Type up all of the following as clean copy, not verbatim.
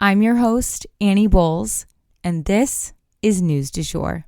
I'm your host, Annie Bowles, and this is News du Jour.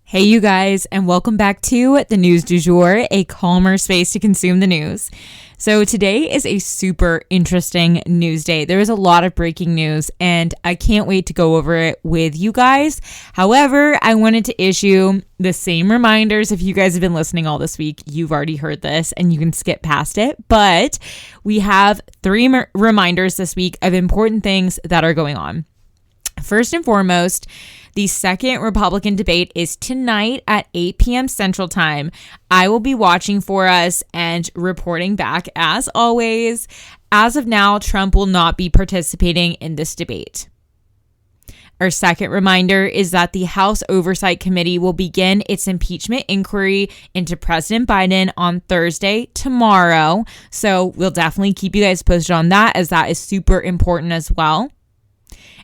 Hey you guys, and welcome back to the News du Jour, a calmer space to consume the news. So today is a super interesting news day. There is a lot of breaking news and I can't wait to go over it with you guys. However, I wanted to issue the same reminders. If you guys have been listening all this week, you've already heard this and you can skip past it. But we have three reminders this week of important things that are going on. First and foremost, the second Republican debate is tonight at 8 p.m. Central Time. I will be watching for us and reporting back as always. As of now, Trump will not be participating in this debate. Our second reminder is that the House Oversight Committee will begin its impeachment inquiry into President Biden on Thursday, tomorrow. So we'll definitely keep you guys posted on that, as that is super important as well.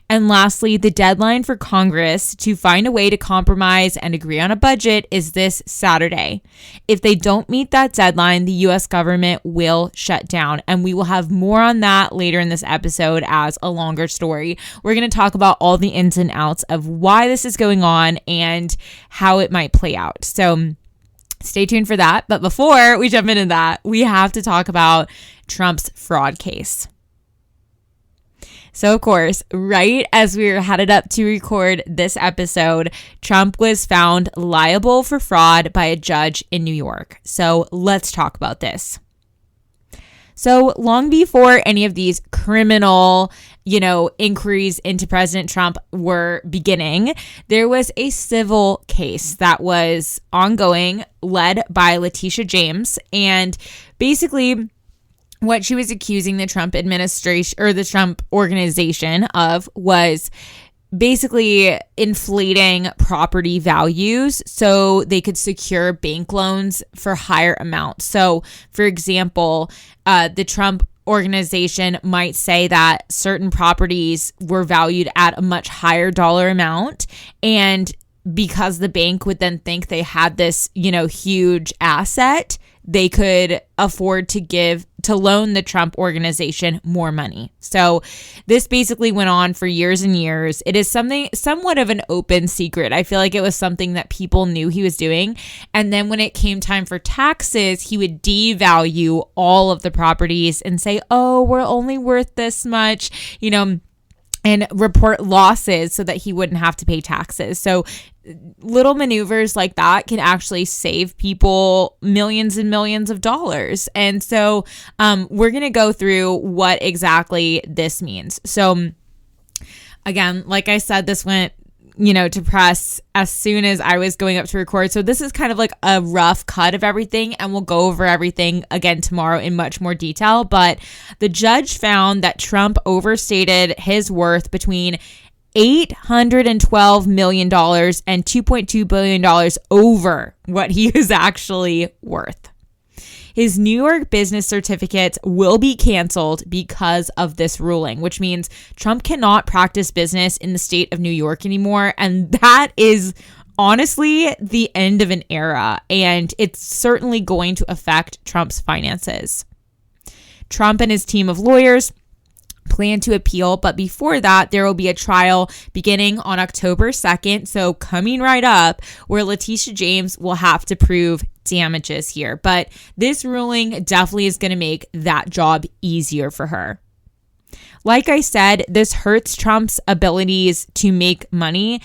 And lastly, the deadline for Congress to find a way to compromise and agree on a budget is this Saturday. If they don't meet that deadline, the U.S. government will shut down. And we will have more on that later in this episode as a longer story. We're going to talk about all the ins and outs of why this is going on and how it might play out. So stay tuned for that. But before we jump into that, we have to talk about Trump's fraud case. So, of course, right as we were headed up to record this episode, Trump was found liable for fraud by a judge in New York. So let's talk about this. So long before any of these criminal, inquiries into President Trump were beginning, there was a civil case that was ongoing led by Letitia James. And basically, what she was accusing the Trump administration or the Trump organization of was basically inflating property values so they could secure bank loans for higher amounts. So, for example, the Trump organization might say that certain properties were valued at a much higher dollar amount, and because the bank would then think they had this, huge asset, they could afford to loan the Trump organization more money. So this basically went on for years and years. It is somewhat of an open secret. I feel like it was something that people knew he was doing. And then when it came time for taxes, he would devalue all of the properties and say, oh, we're only worth this much, and report losses so that he wouldn't have to pay taxes. So little maneuvers like that can actually save people millions and millions of dollars. And so we're going to go through what exactly this means. So again, like I said, this went to press as soon as I was going up to record. So this is kind of like a rough cut of everything, and we'll go over everything again tomorrow in much more detail. But the judge found that Trump overstated his worth between $812 million and $2.2 billion over what he was actually worth. His New York business certificates will be canceled because of this ruling, which means Trump cannot practice business in the state of New York anymore. And that is honestly the end of an era. And it's certainly going to affect Trump's finances. Trump and his team of lawyers plan to appeal, but before that, there will be a trial beginning on October 2nd, so coming right up, where Letitia James will have to prove damages here. But this ruling definitely is going to make that job easier for her. Like I said, this hurts Trump's abilities to make money,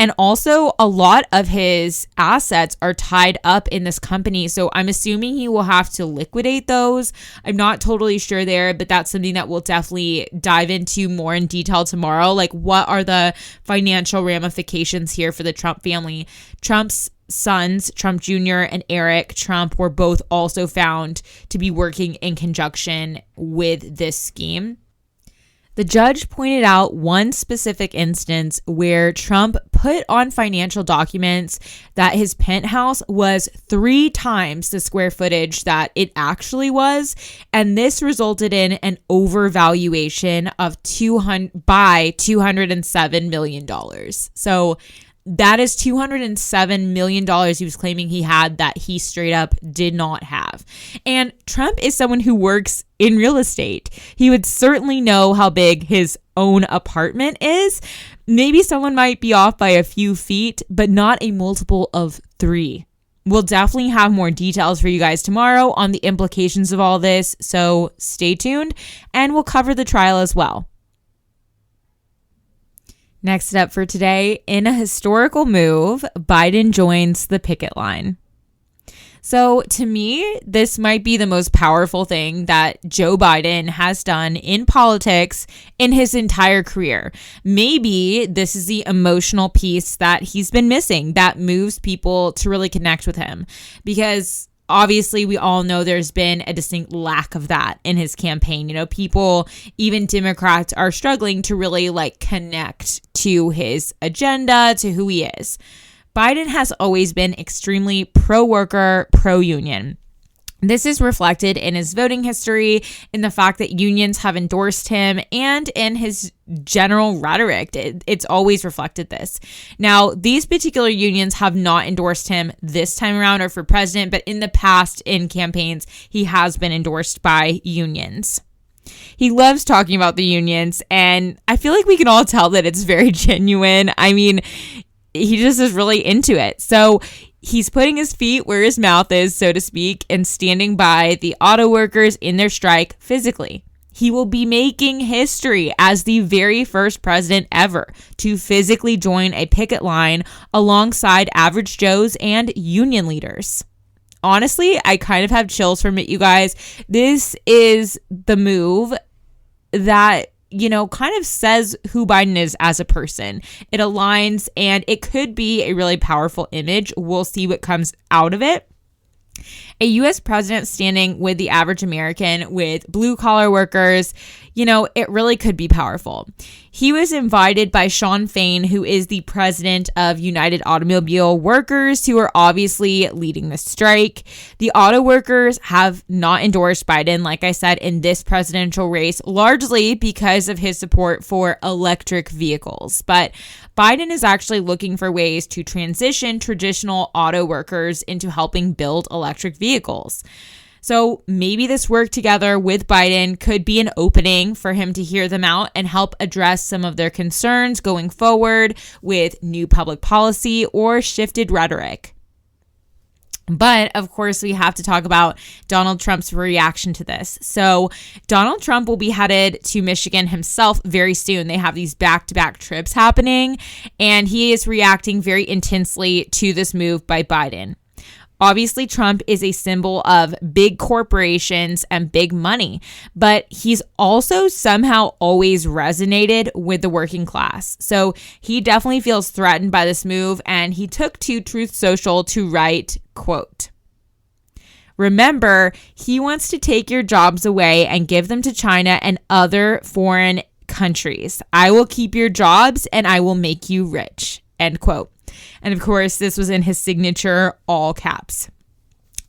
And also, a lot of his assets are tied up in this company. So I'm assuming he will have to liquidate those. I'm not totally sure there, but that's something that we'll definitely dive into more in detail tomorrow. Like, what are the financial ramifications here for the Trump family? Trump's sons, Trump Jr. and Eric Trump, were both also found to be working in conjunction with this scheme. The judge pointed out one specific instance where Trump put on financial documents that his penthouse was 3 times the square footage that it actually was, and this resulted in an overvaluation of $207 million. So that is $207 million he was claiming he had that he straight up did not have. And Trump is someone who works in real estate. He would certainly know how big his own apartment is. Maybe someone might be off by a few feet, but not a multiple of 3. We'll definitely have more details for you guys tomorrow on the implications of all this, so stay tuned, and we'll cover the trial as well. Next up for today, in a historical move, Biden joins the picket line. So to me, this might be the most powerful thing that Joe Biden has done in politics in his entire career. Maybe this is the emotional piece that he's been missing that moves people to really connect with him, because obviously, we all know there's been a distinct lack of that in his campaign. You know, people, even Democrats, are struggling to really connect to his agenda, to who he is. Biden has always been extremely pro-worker, pro-union. This is reflected in his voting history, in the fact that unions have endorsed him, and in his general rhetoric. It's always reflected this. Now, these particular unions have not endorsed him this time around or for president, but in the past, in campaigns, he has been endorsed by unions. He loves talking about the unions, and I feel like we can all tell that it's very genuine. I mean, he just is really into it. So he's putting his feet where his mouth is, so to speak, and standing by the auto workers in their strike physically. He will be making history as the very first president ever to physically join a picket line alongside average Joes and union leaders. Honestly, I kind of have chills from it, you guys. This is the move that kind of says who Biden is as a person. It aligns, and it could be a really powerful image. We'll see what comes out of it. A U.S. president standing with the average American, with blue-collar workers, it really could be powerful. He was invited by Shawn Fain, who is the president of United Automobile Workers, who are obviously leading the strike. The auto workers have not endorsed Biden, like I said, in this presidential race, largely because of his support for electric vehicles. But Biden is actually looking for ways to transition traditional auto workers into helping build electric vehicles. So maybe this work together with Biden could be an opening for him to hear them out and help address some of their concerns going forward with new public policy or shifted rhetoric. But of course, we have to talk about Donald Trump's reaction to this. So Donald Trump will be headed to Michigan himself very soon. They have these back-to-back trips happening, and he is reacting very intensely to this move by Biden. Obviously, Trump is a symbol of big corporations and big money, but he's also somehow always resonated with the working class. So he definitely feels threatened by this move, and he took to Truth Social to write, quote, "Remember, he wants to take your jobs away and give them to China and other foreign countries. I will keep your jobs and I will make you rich," end quote. And of course, this was in his signature all caps.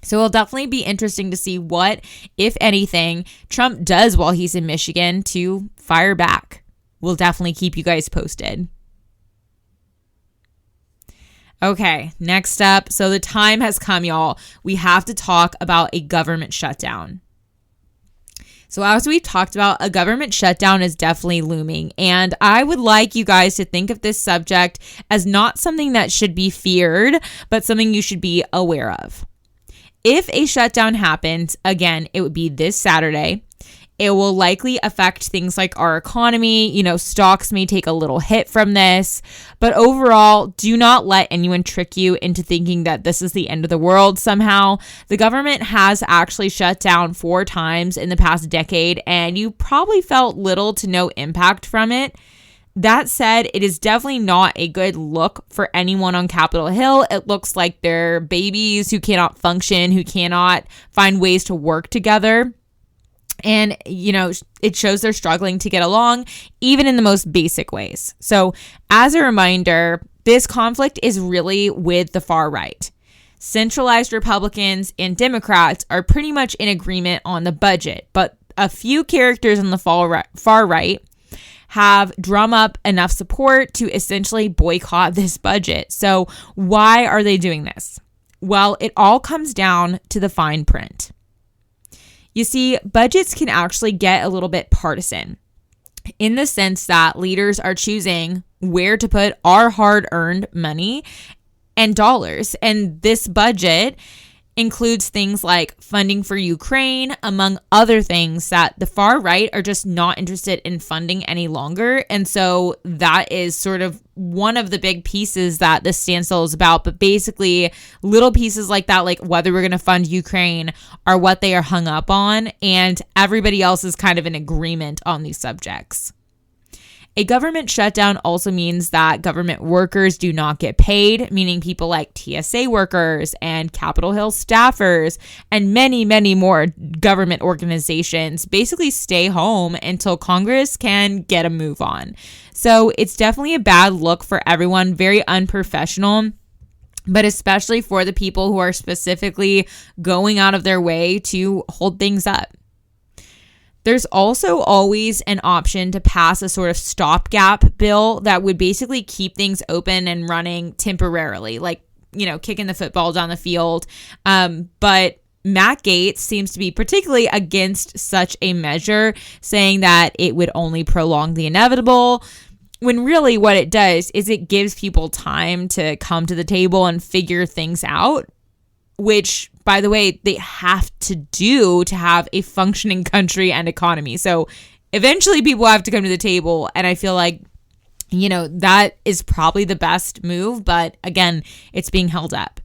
So it'll definitely be interesting to see what, if anything, Trump does while he's in Michigan to fire back. We'll definitely keep you guys posted. Okay, next up. So the time has come, y'all. We have to talk about a government shutdown. So as we talked about, a government shutdown is definitely looming. And I would like you guys to think of this subject as not something that should be feared, but something you should be aware of. If a shutdown happens, again, it would be this Saturday. It will likely affect things like our economy. Stocks may take a little hit from this. But overall, do not let anyone trick you into thinking that this is the end of the world somehow. The government has actually shut down 4 times in the past decade, and you probably felt little to no impact from it. That said, it is definitely not a good look for anyone on Capitol Hill. It looks like they're babies who cannot function, who cannot find ways to work together. And, it shows they're struggling to get along, even in the most basic ways. So, as a reminder, this conflict is really with the far right. Centralized Republicans and Democrats are pretty much in agreement on the budget, but a few characters on the far right have drum up enough support to essentially boycott this budget. So why are they doing this? Well, it all comes down to the fine print. You see, budgets can actually get a little bit partisan in the sense that leaders are choosing where to put our hard-earned money and dollars. And this budget includes things like funding for Ukraine, among other things that the far right are just not interested in funding any longer. And so that is sort of one of the big pieces that this standstill is about. But basically, little pieces like that, like whether we're going to fund Ukraine, are what they are hung up on. And everybody else is kind of in agreement on these subjects. A government shutdown also means that government workers do not get paid, meaning people like TSA workers and Capitol Hill staffers and many, many more government organizations basically stay home until Congress can get a move on. So it's definitely a bad look for everyone, very unprofessional, but especially for the people who are specifically going out of their way to hold things up. There's also always an option to pass a sort of stopgap bill that would basically keep things open and running temporarily, like, kicking the football down the field. But Matt Gaetz seems to be particularly against such a measure, saying that it would only prolong the inevitable, when really what it does is it gives people time to come to the table and figure things out, which, by the way, they have to do to have a functioning country and economy. So eventually people have to come to the table. And I feel like, that is probably the best move. But again, it's being held up.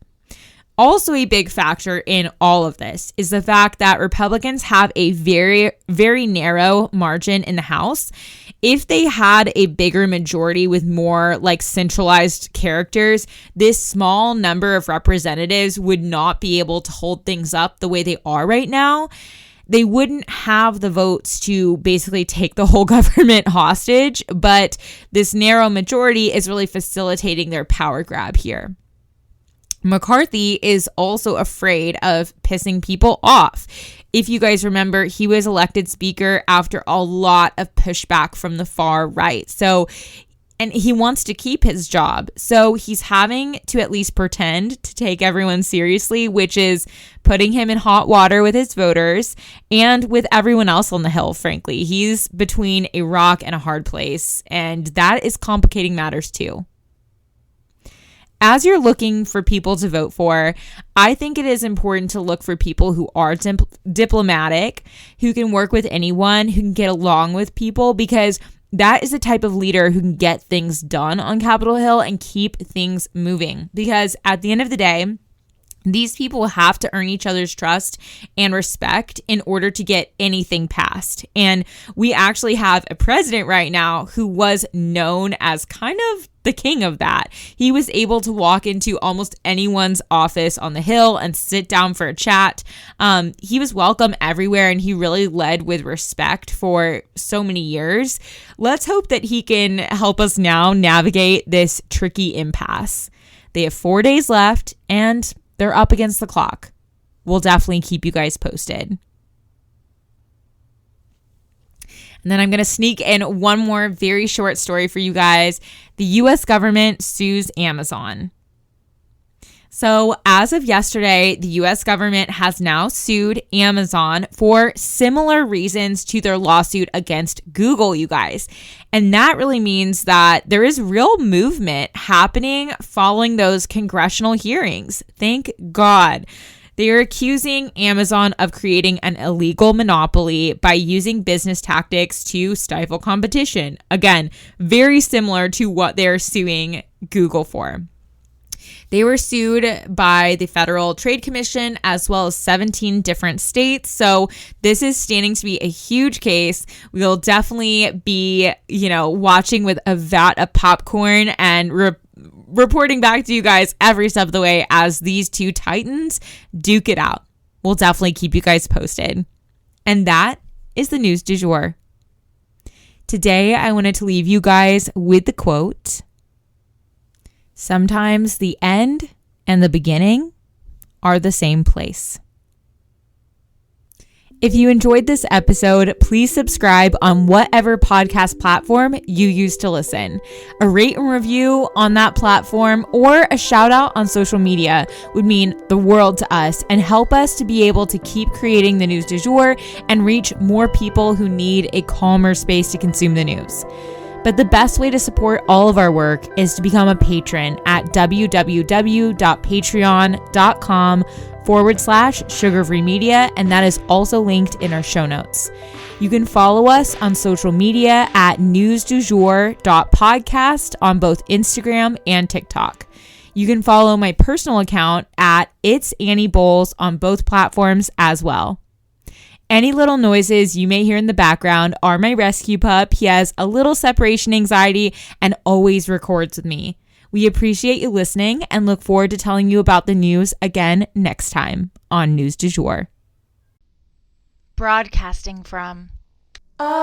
Also, a big factor in all of this is the fact that Republicans have a very, very narrow margin in the House. If they had a bigger majority with more like centralized characters, this small number of representatives would not be able to hold things up the way they are right now. They wouldn't have the votes to basically take the whole government hostage, but this narrow majority is really facilitating their power grab here. McCarthy is also afraid of pissing people off. If you guys remember, he was elected speaker after a lot of pushback from the far right. And he wants to keep his job. So he's having to at least pretend to take everyone seriously, which is putting him in hot water with his voters and with everyone else on the Hill, frankly. He's between a rock and a hard place, and that is complicating matters too. As you're looking for people to vote for, I think it is important to look for people who are diplomatic, who can work with anyone, who can get along with people, because that is the type of leader who can get things done on Capitol Hill and keep things moving. Because at the end of the day, these people have to earn each other's trust and respect in order to get anything passed. And we actually have a president right now who was known as kind of the king of that. He was able to walk into almost anyone's office on the Hill and sit down for a chat. He was welcome everywhere, and he really led with respect for so many years. Let's hope that he can help us now navigate this tricky impasse. They have 4 days left, and they're up against the clock. We'll definitely keep you guys posted. And then I'm going to sneak in one more very short story for you guys. The U.S. government sues Amazon. So as of yesterday, the U.S. government has now sued Amazon for similar reasons to their lawsuit against Google, you guys. And that really means that there is real movement happening following those congressional hearings. Thank God. They are accusing Amazon of creating an illegal monopoly by using business tactics to stifle competition. Again, very similar to what they're suing Google for. They were sued by the Federal Trade Commission as well as 17 different states. So this is standing to be a huge case. We'll definitely be, watching with a vat of popcorn and reporting back to you guys every step of the way as these two titans duke it out. We'll definitely keep you guys posted. And that is the news du jour. Today, I wanted to leave you guys with the quote: "Sometimes the end and the beginning are the same place." If you enjoyed this episode, please subscribe on whatever podcast platform you use to listen. A rate and review on that platform or a shout out on social media would mean the world to us and help us to be able to keep creating the news du jour and reach more people who need a calmer space to consume the news. But the best way to support all of our work is to become a patron at www.patreon.com/Sugar-Free Media, and that is also linked in our show notes. You can follow us on social media at newsdujour.podcast on both Instagram and TikTok. You can follow my personal account at It's Annie Bowles on both platforms as well. Any little noises you may hear in the background are my rescue pup. He has a little separation anxiety and always records with me. We appreciate you listening and look forward to telling you about the news again next time on News du Jour. Broadcasting from Oklahoma.